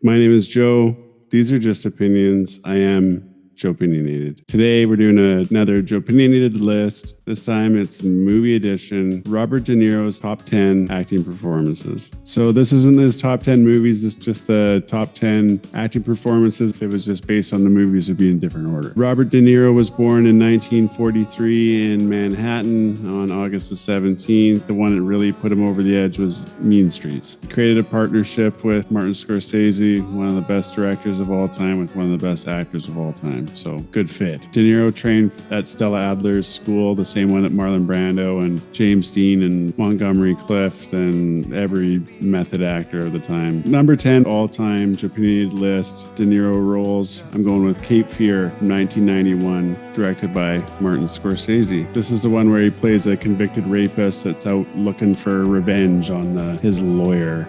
My name is Joe. These are just opinions. I am Joepinionated. Today we're doing another Joepinionated list. This time it's movie edition. Robert De Niro's top 10 acting performances. So this isn't his top 10 movies. It's just the top 10 acting performances. If it was just based on the movies, it would be in different order. Robert De Niro was born in 1943 in Manhattan on August the 17th. The one that really put him over the edge was Mean Streets. He created a partnership with Martin Scorsese, one of the best directors of all time, with one of the best actors of all time. So good fit. De Niro trained at Stella Adler's school, the same one that Marlon Brando and James Dean and Montgomery Clift and every method actor of the time. Number 10 all-time Joepinionated list, De Niro roles. I'm going with Cape Fear from 1991, directed by Martin Scorsese. This is the one where he plays a convicted rapist that's out looking for revenge on his lawyer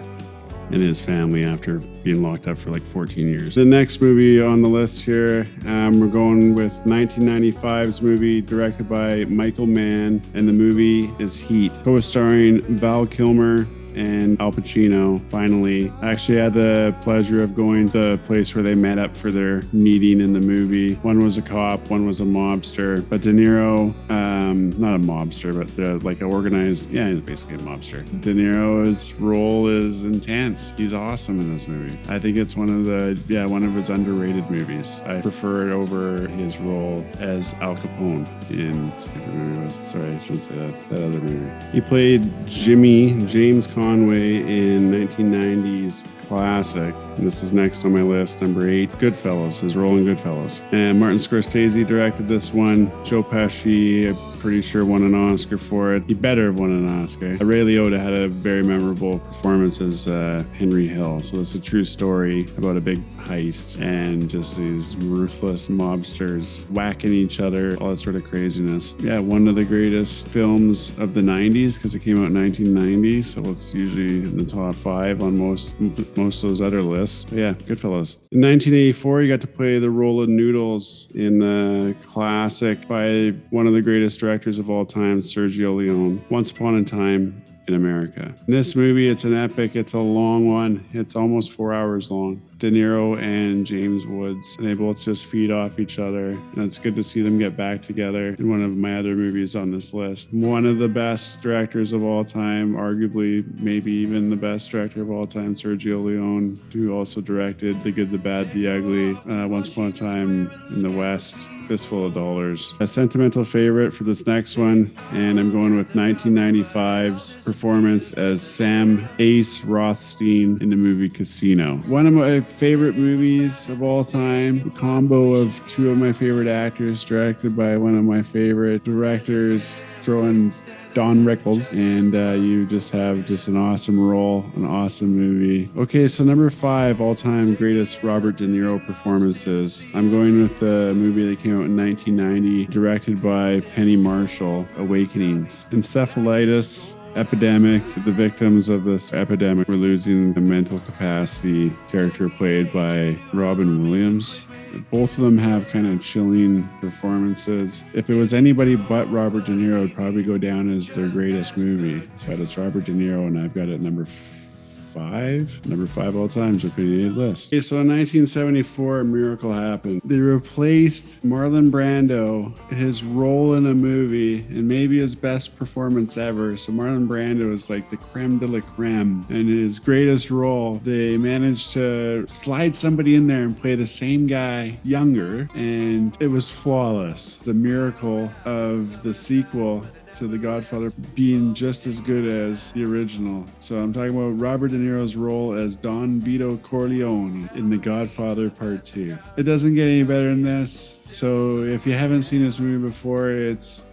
and his family after being locked up for like 14 years. The next movie on the list here, we're going with 1995's movie directed by Michael Mann, and the movie is Heat, co-starring Val Kilmer and Al Pacino. Finally, I actually had the pleasure of going to the place where they met up for their meeting in the movie. One was a cop, one was a mobster, but De Niro, not a mobster, but like an organized, basically a mobster. De Niro's role is intense. He's awesome in this movie. I think it's one of his underrated movies. I prefer it over his role as Al Capone in Sorry, I shouldn't say that other movie. He played James Conway in 1990's classic. And this is next on my list, number 8, Goodfellas, his role in Goodfellas. And Martin Scorsese directed this one. Joe Pesci, I'm pretty sure, won an Oscar for it. He better have won an Oscar. Ray Liotta had a very memorable performance as Henry Hill. So it's a true story about a big heist and just these ruthless mobsters whacking each other, all that sort of craziness. Yeah, one of the greatest films of the 90s because it came out in 1990. So it's usually in the top 5 on most of those other lists. But yeah, Goodfellas. In 1984, he got to play the role of Noodles in the classic by one of the greatest directors of all time, Sergio Leone, Once Upon a Time in America. In this movie, it's an epic. It's a long one. It's almost 4 hours long. De Niro and James Woods, and they both just feed off each other. And it's good to see them get back together in one of my other movies on this list. One of the best directors of all time, arguably maybe even the best director of all time, Sergio Leone, who also directed The Good, the Bad, the Ugly, Once Upon a Time in the West, Fistful of Dollars. A sentimental favorite for this next one, and I'm going with 1995's performance as Sam Ace Rothstein in the movie Casino. One of my favorite movies of all time, a combo of two of my favorite actors, directed by one of my favorite directors, throwing Don Rickles, and you just have an awesome role, an awesome movie. Okay, so number 5 all-time greatest Robert De Niro performances. I'm going with the movie that came out in 1990, directed by Penny Marshall, Awakenings. Encephalitis epidemic. The victims of this epidemic were losing the mental capacity. Character played by Robin Williams. Both of them have kind of chilling performances. If it was anybody but Robert De Niro, it would probably go down as their greatest movie. But it's Robert De Niro, and I've got it number 5 all time, Joepinionated list. Okay, so in 1974, a miracle happened. They replaced Marlon Brando, his role in a movie, and maybe his best performance ever. So Marlon Brando is like the creme de la creme. And his greatest role, they managed to slide somebody in there and play the same guy younger, and it was flawless. The miracle of the sequel to The Godfather being just as good as the original. So I'm talking about Robert De Niro's role as Don Vito Corleone in The Godfather Part 2. It doesn't get any better than this. So if you haven't seen this movie before, it's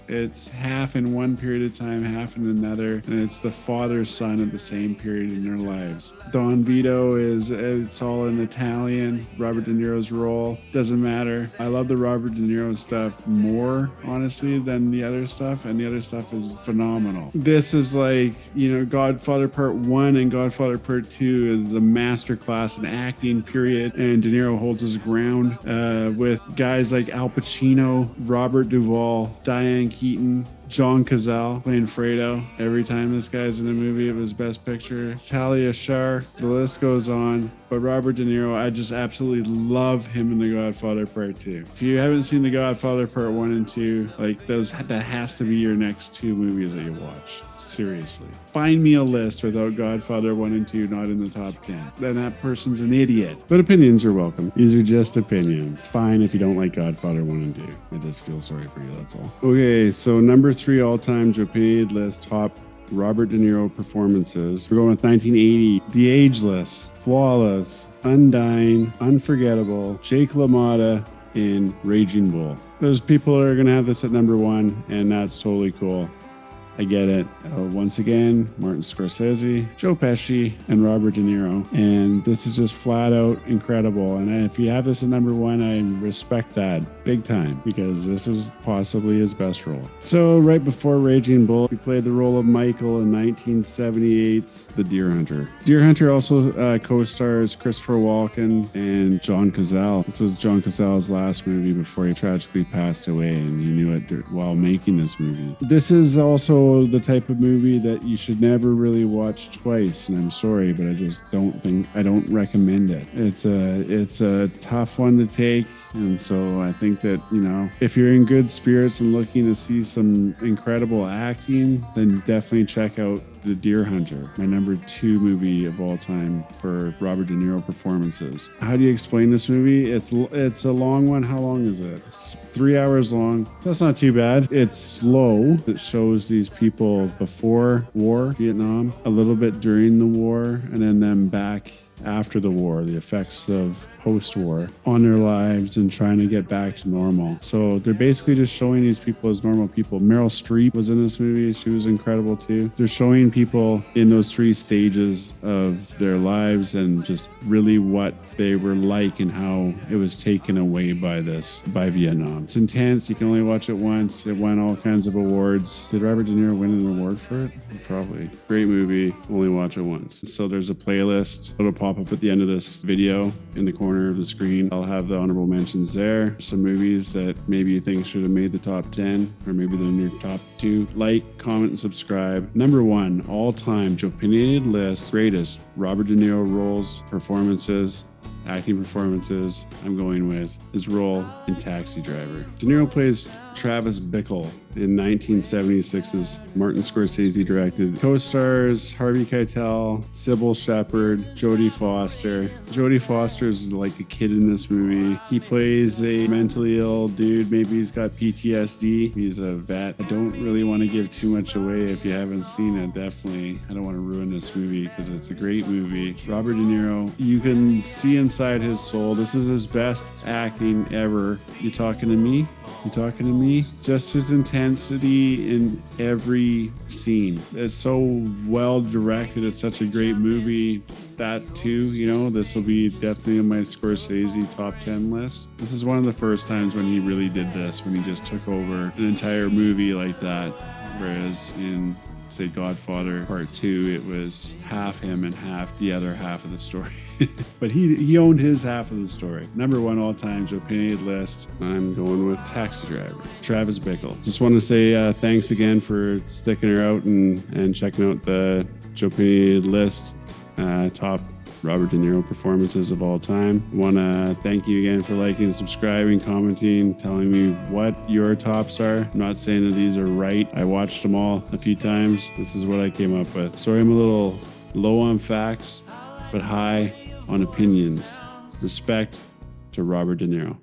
half in one period of time, half in another, and it's the father-son at the same period in their lives. Don Vito it's all in Italian. Robert De Niro's role doesn't matter. I love the Robert De Niro stuff more, honestly, than the other stuff, and the other stuff is phenomenal. This is like, Godfather Part 1 and Godfather Part 2 is a masterclass in acting, period, and De Niro holds his ground with guys like Al Pacino, Robert Duvall, Diane Keaton, John Cazale playing Fredo. Every time this guy's in a movie, it was Best Picture. Talia Shire. The list goes on. But Robert De Niro, I just absolutely love him in The Godfather Part 2. If you haven't seen The Godfather Part 1 and 2, like that has to be your next 2 movies that you watch. Seriously. Find me a list without Godfather 1 and 2 not in the top 10. Then that person's an idiot. But opinions are welcome. These are just opinions. It's fine if you don't like Godfather 1 and 2. I just feel sorry for you, that's all. Okay, so number 3 all-time Joepinionated List top Robert De Niro performances. We're going with 1980. The Ageless, Flawless, Undying, Unforgettable, Jake LaMotta in Raging Bull. Those people are going to have this at number 1, and that's totally cool. I get it. Once again, Martin Scorsese, Joe Pesci, and Robert De Niro. And this is just flat out incredible. And if you have this at number 1, I respect that big time because this is possibly his best role. So right before Raging Bull, he played the role of Michael in 1978's The Deer Hunter. Deer Hunter also co-stars Christopher Walken and John Cazale. This was John Cazale's last movie before he tragically passed away, and he knew it while making this movie. This is also the type of movie that you should never really watch twice, and I'm sorry, but I don't recommend it. It's a tough one to take, and so I think that, you know, if you're in good spirits and looking to see some incredible acting, then definitely check out The Deer Hunter, my number 2 movie of all time for Robert De Niro performances. How do you explain this movie? It's a long one. How long is it? It's 3 hours long. So that's not too bad. It's slow. It shows these people before war, Vietnam, a little bit during the war, and then them back after the war, the effects of post-war on their lives and trying to get back to normal. So they're basically just showing these people as normal people. Meryl Streep was in this movie. She was incredible too. They're showing people in those 3 stages of their lives and just really what they were like and how it was taken away by Vietnam. It's intense. You can only watch it once. It won all kinds of awards. Did Robert De Niro win an award for it? Probably. Great movie. Only watch it once. So there's a playlist. It'll pop up at the end of this video in the corner of the screen. I'll have the honorable mentions there. Some movies that maybe you think should have made the top 10, or maybe they're in your top 2. Like, comment, and subscribe. Number 1, all-time Joepinionated List, greatest Robert De Niro roles, performances, acting performances. I'm going with his role in Taxi Driver. De Niro plays Travis Bickle in 1976's Martin Scorsese directed. Co-stars Harvey Keitel, Sybil Shepherd, Jodie Foster. Jodie Foster is like a kid in this movie. He plays a mentally ill dude. Maybe he's got PTSD. He's a vet. I don't really want to give too much away if you haven't seen it. Definitely, I don't want to ruin this movie because it's a great movie. Robert De Niro, you can see inside his soul. This is his best acting ever. You talking to me? You talking to me? Just his intensity in every scene. It's so well directed. It's such a great movie. That too, you know, this will be definitely on my Scorsese top 10 list. This is one of the first times when he really did this, when he just took over an entire movie like that. Whereas in, say, Godfather Part 2, it was half him and half the other half of the story. But he owned his half of the story. Number 1 all-time Joepinionated List. I'm going with Taxi Driver. Travis Bickle. Just want to say thanks again for sticking her out and checking out the Joepinionated List top Robert De Niro performances of all time. I want to thank you again for liking, subscribing, commenting, telling me what your tops are. I'm not saying that these are right. I watched them all a few times. This is what I came up with. Sorry I'm a little low on facts, but high on opinions. Respect to Robert De Niro.